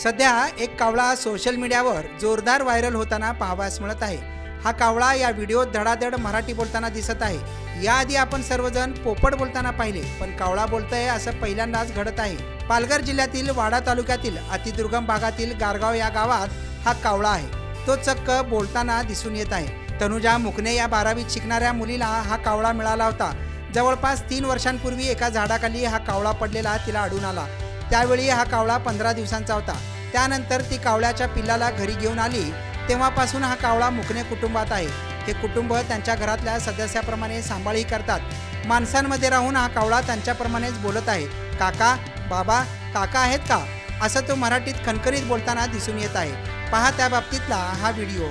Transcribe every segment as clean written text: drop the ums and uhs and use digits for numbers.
सध्या एक कावळा सोशल मीडियावर जोरदार व्हायरल होताना पाहावयास मिळत आहे। हा कावळा या व्हिडिओत धडाधड मराठी बोलताना दिसत आहे। याआधी आपण सर्वजण पोपट बोलताना पाहिले, पण कावळा बोलतोय असं पहिल्यांदाच घडत आहे। पालघर जिल्ह्यातील वाडा तालुक्यातील अतिदुर्गम भागातील गारगाव या गावात हा कावळा आहे। तो चक्क बोलताना दिसून येत आहे। तनुजा मुकणे या 12वीत शिकणाऱ्या मुलीला हा कावळा मिळाला होता। जवळपास 3 वर्षांपूर्वी एका झाडाखाली हा कावळा पडलेला तिला आढळून आला। त्यावेळी हा कावळा 15 दिवसांचा होता। त्यानंतर ती कावळ्याच्या पिल्लाला घरी घेऊन आली। तेव्हापासून हा कावळा मुकणे कुटुंबात आहे। हे कुटुंब त्यांच्या घरातल्या सदस्याप्रमाणे सांभाळही करतात। माणसांमध्ये राहून हा कावळा त्यांच्याप्रमाणेच बोलत आहे। काका, बाबा, काका आहेत का, असं तो मराठीत खणखणीत बोलताना दिसून येत आहे। पहा त्या बाबतीतला हा व्हिडिओ।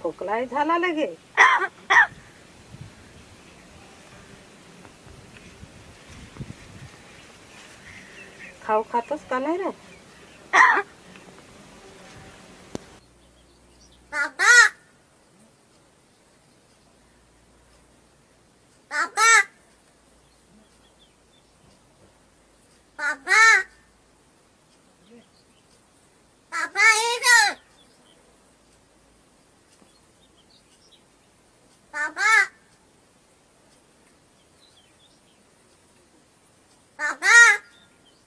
खोकलाही झाला लगे। खाऊ खातोस का नाही रे? Papa!